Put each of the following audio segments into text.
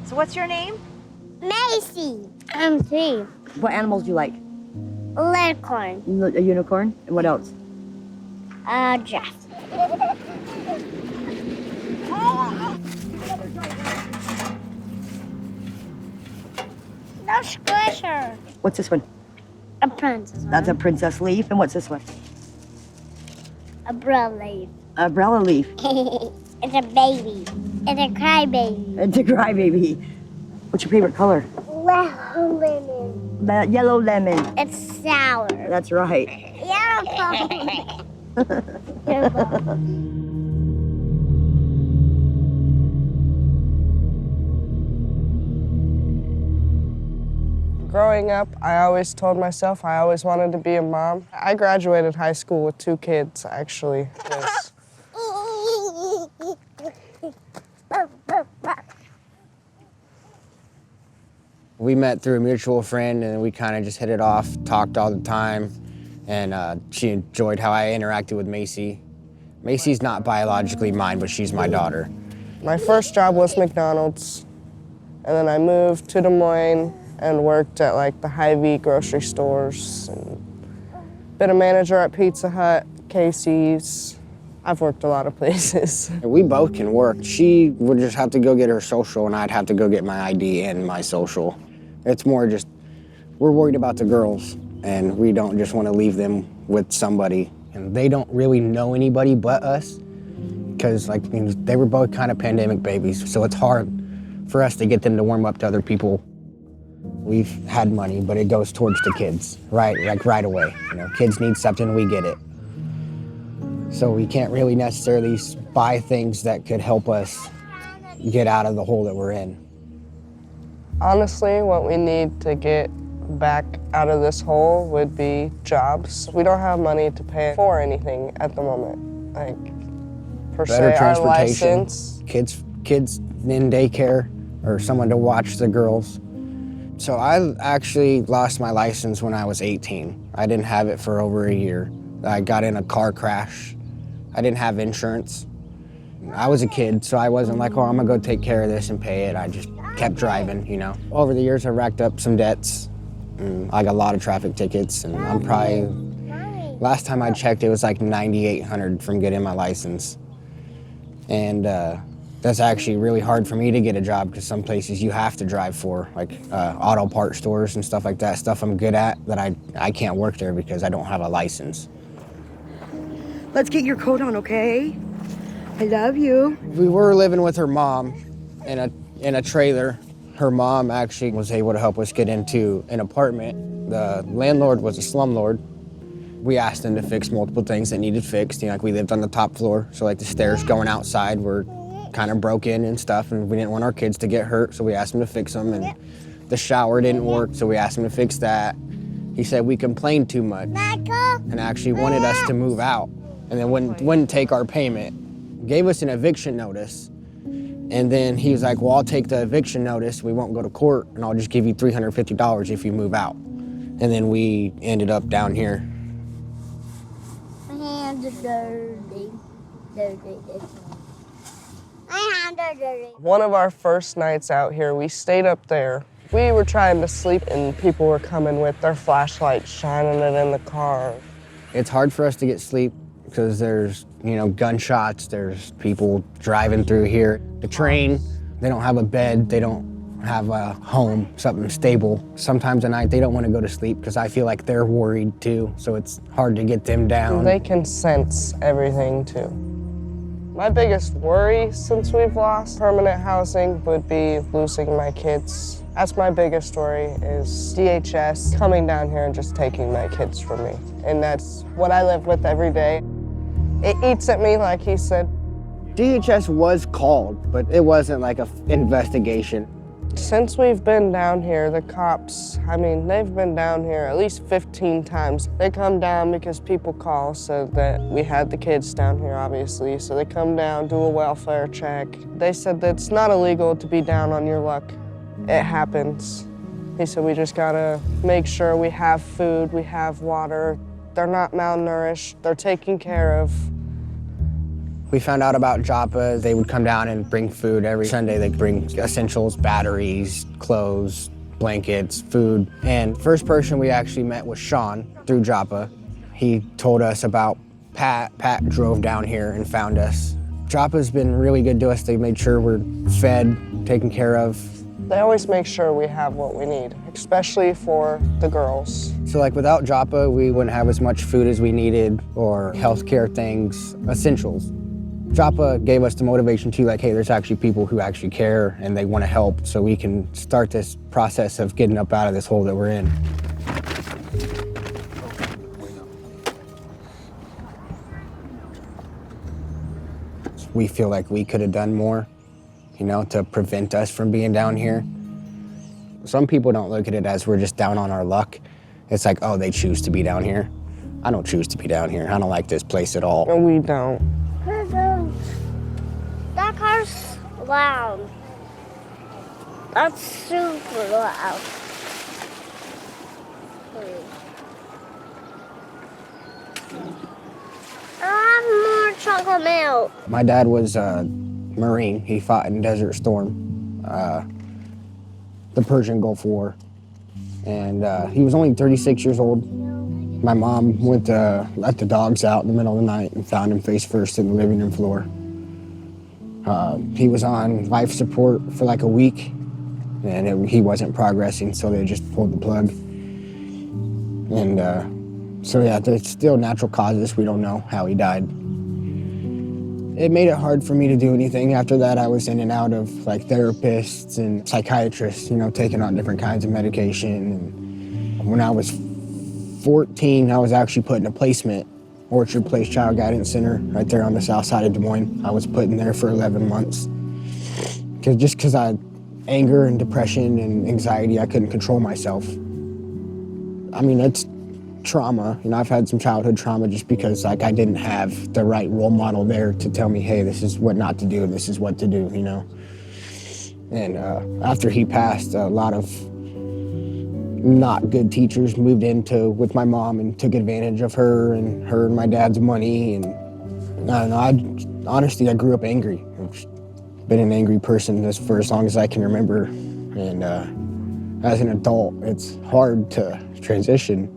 So what's your name? Macy. I'm 3. What animals do you like? Leghorn. A unicorn? And what else? Giraffe. No squish her. What's this one? A princess. That's a princess leaf. And what's this one? Umbrella leaf. Umbrella leaf. It's a baby. It's a crybaby. It's a crybaby. What's your favorite color? Lemon. Yellow lemon. It's sour. That's right. Yellow plum. Growing up, I always told myself I always wanted to be a mom. I graduated high school with 2 kids, actually. Yes. We met through a mutual friend, and we kind of just hit it off, talked all the time, and she enjoyed how I interacted with Macy. Macy's not biologically mine, but she's my daughter. My first job was McDonald's, and then I moved to Des Moines and worked at like the Hy-Vee grocery stores, and been a manager at Pizza Hut, Casey's. I've worked a lot of places. We both can work. She would just have to go get her social, and I'd have to go get my ID and my social. It's more just, we're worried about the girls, and we don't just want to leave them with somebody. And they don't really know anybody but us, because like, they were both kind of pandemic babies, so it's hard for us to get them to warm up to other people. We've had money, but it goes towards the kids, right? Like right away. You know, kids need something, we get it. So we can't really necessarily buy things that could help us get out of the hole that we're in. Honestly, what we need to get back out of this hole would be jobs. We don't have money to pay for anything at the moment. Like, per Better se, our transportation, license. kids in daycare, or someone to watch the girls. So I actually lost my license when I was 18. I didn't have it for over a year. I got in a car crash. I didn't have insurance. I was a kid, so I wasn't like, oh, I'm gonna go take care of this and pay it. I just kept driving, you know. Over the years, I racked up some debts. I got a lot of traffic tickets, and I'm probably, last time I checked, it was like $9,800 from getting my license. And that's actually really hard for me to get a job, because some places you have to drive for, like auto part stores and stuff like that, stuff I'm good at, that I can't work there because I don't have a license. Let's get your coat on, okay? I love you. We were living with her mom in a trailer. Her mom actually was able to help us get into an apartment. The landlord was a slumlord. We asked him to fix multiple things that needed fixed. You know, like we lived on the top floor, so like the stairs going outside were kind of broken and stuff, and we didn't want our kids to get hurt, so we asked him to fix them. And the shower didn't work, so we asked him to fix that. He said we complained too much and actually wanted us to move out, and then wouldn't take our payment. Gave us an eviction notice, and then he was like, well, I'll take the eviction notice, we won't go to court, and I'll just give you $350 if you move out. And then we ended up down here. My hands are dirty. My hands are dirty. One of our first nights out here, we stayed up there. We were trying to sleep, and people were coming with their flashlights, shining it in the car. It's hard for us to get sleep because there's, you know, gunshots, there's people driving through here. The train, they don't have a bed, they don't have a home, something stable. Sometimes at night they don't want to go to sleep because I feel like they're worried too, so it's hard to get them down. They can sense everything too. My biggest worry since we've lost permanent housing would be losing my kids. That's my biggest worry, is DHS coming down here and just taking my kids from me. And that's what I live with every day. It eats at me, like he said. DHS was called, but it wasn't like an investigation. Since we've been down here, the cops, I mean, they've been down here at least 15 times. They come down because people call, said that we had the kids down here, obviously. So they come down, do a welfare check. They said that it's not illegal to be down on your luck. It happens. He said we just gotta make sure we have food, we have water. They're not malnourished, they're taken care of. We found out about Joppa. They would come down and bring food every Sunday. They'd bring essentials, batteries, clothes, blankets, food. And first person we actually met was Sean through Joppa. He told us about Pat. Pat drove down here and found us. Joppa's been really good to us. They made sure we're fed, taken care of. They always make sure we have what we need, especially for the girls. So like without Joppa, we wouldn't have as much food as we needed or healthcare things, essentials. Joppa gave us the motivation to like, hey, there's actually people who actually care and they want to help, so we can start this process of getting up out of this hole that we're in. We feel like we could have done more, you know, to prevent us from being down here. Some people don't look at it as we're just down on our luck. It's like, oh, they choose to be down here. I don't choose to be down here. I don't like this place at all. And we don't. That car's loud. That's super loud. I have more chocolate milk. My dad was a Marine. He fought in Desert Storm, the Persian Gulf War. And he was only 36 years old. My mom went to let the dogs out in the middle of the night and found him face first in the living room floor. He was on life support for like a week, and he wasn't progressing, so they just pulled the plug. And so yeah, there's still natural causes. We don't know how he died. It made it hard for me to do anything. After that, I was in and out of like therapists and psychiatrists, you know, taking on different kinds of medication. And when I was 14, I was actually put in a placement, Orchard Place Child Guidance Center, right there on the south side of Des Moines. I was put in there for 11 months. Just because I had anger and depression and anxiety, I couldn't control myself. I mean, it's trauma. You know, I've had some childhood trauma just because like I didn't have the right role model there to tell me, hey, this is what not to do, this is what to do, you know. And after he passed, a lot of not good teachers moved into with my mom and took advantage of her and my dad's money. And I don't know, honestly, I grew up angry. I've been an angry person for as long as I can remember. And as an adult, it's hard to transition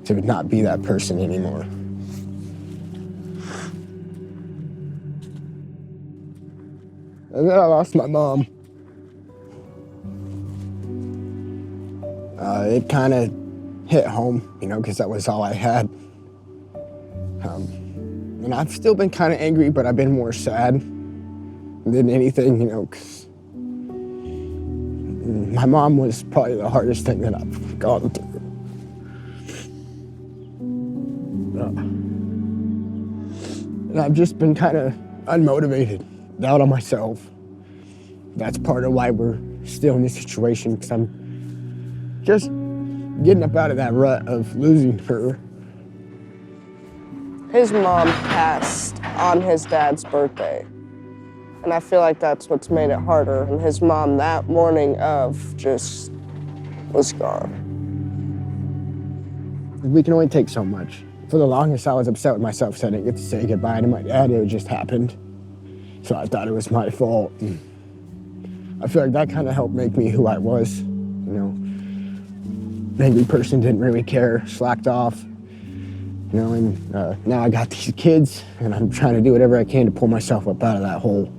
to not be that person anymore. And then I lost my mom. It kind of hit home, you know, because that was all I had. And I've still been kind of angry, but I've been more sad than anything, you know, because my mom was probably the hardest thing that I've gone through. And I've just been kind of unmotivated, down on myself. That's part of why we're still in this situation, because I'm just getting up out of that rut of losing her. His mom passed on his dad's birthday. And I feel like that's what's made it harder. And his mom that morning of just was gone. We can only take so much. For the longest, I was upset with myself because I didn't get to say goodbye to my dad. It just happened. So I thought it was my fault. And I feel like that kind of helped make me who I was. You know, an angry person, didn't really care, slacked off. You know, and now I got these kids, and I'm trying to do whatever I can to pull myself up out of that hole.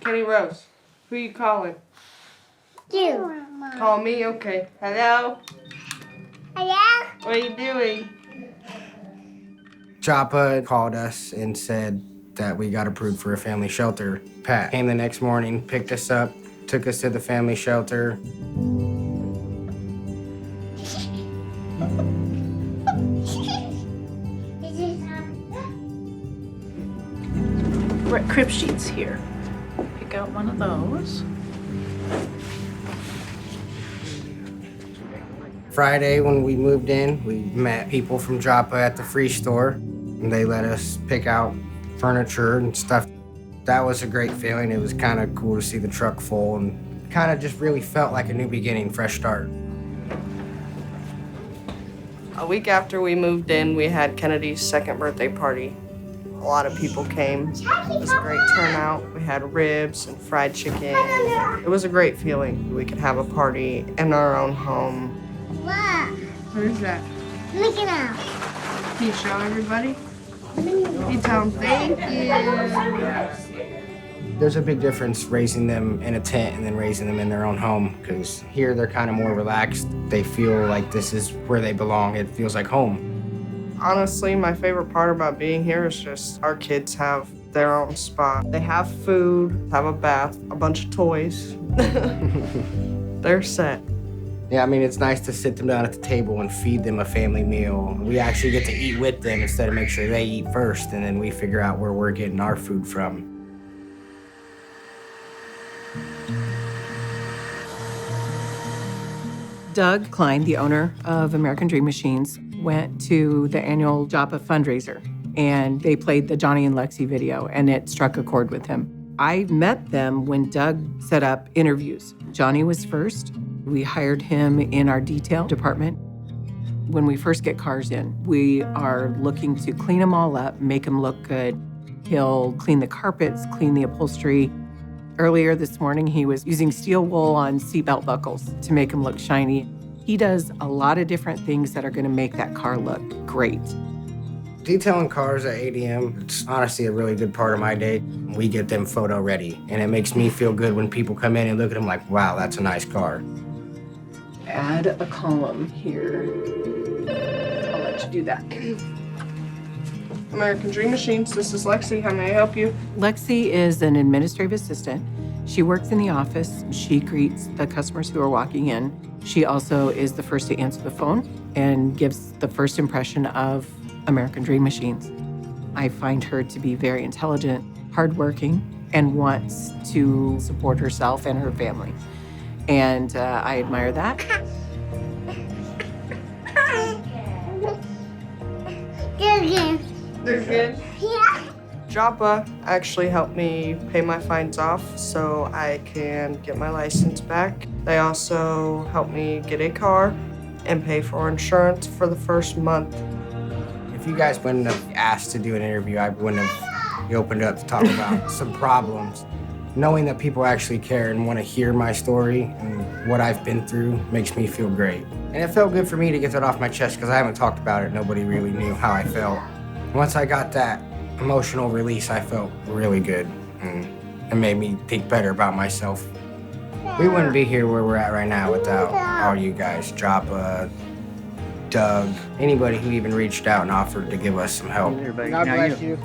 Kenny Rose, who you calling? You. Call me? Okay. Hello? Hello? What are you doing? Joppa called us and said that we got approved for a family shelter. Pat came the next morning, picked us up, took us to the family shelter. We're at crib sheets here. one of those. Friday when we moved in, we met people from Joppa at the free store, and they let us pick out furniture and stuff. That was a great feeling. It was kind of cool to see the truck full, and kind of just really felt like a new beginning, fresh start. A week after we moved in, we had Kennedy's second birthday party. A lot of people came. It was a great turnout. We had ribs and fried chicken. It was a great feeling. We could have a party in our own home. Look, Where's that? Mickey Mouse. Can you show everybody? You tell them thank you. There's a big difference raising them in a tent and then raising them in their own home, because here they're kind of more relaxed. They feel like this is where they belong. It feels like home. Honestly, my favorite part about being here is just our kids have their own spot. They have food, have a bath, a bunch of toys. They're set. Yeah, I mean, it's nice to sit them down at the table and feed them a family meal. We actually get to eat with them instead of make sure they eat first, and then we figure out where we're getting our food from. Doug Klein, the owner of American Dream Machines, went to the annual Joppa fundraiser, and they played the Johnny and Lexi video, and it struck a chord with him. I met them when Doug set up interviews. Johnny was first. We hired him in our detail department. When we first get cars in, we are looking to clean them all up, make them look good. He'll clean the carpets, clean the upholstery. Earlier this morning, he was using steel wool on seatbelt buckles to make them look shiny. He does a lot of different things that are gonna make that car look great. Detailing cars at ADM, it's honestly a really good part of my day. We get them photo ready, and it makes me feel good when people come in and look at them like, wow, that's a nice car. Add a column here. I'll let you do that. American Dream Machines, this is Lexi. How may I help you? Lexi is an administrative assistant. She works in the office. She greets the customers who are walking in. She also is the first to answer the phone and gives the first impression of American Dream Machines. I find her to be very intelligent, hardworking, and wants to support herself and her family. And I admire that. They're good. Yeah. Joppa actually helped me pay my fines off so I can get my license back. They also helped me get a car and pay for insurance for the first month. If you guys wouldn't have asked to do an interview, I wouldn't have opened up to talk about some problems. Knowing that people actually care and want to hear my story and what I've been through makes me feel great. And it felt good for me to get that off my chest because I haven't talked about it. Nobody really knew how I felt. Once I got that emotional release, I felt really good, and it made me think better about myself. We wouldn't be here where we're at right now without all you guys, Joppa, Doug, anybody who even reached out and offered to give us some help. God bless you.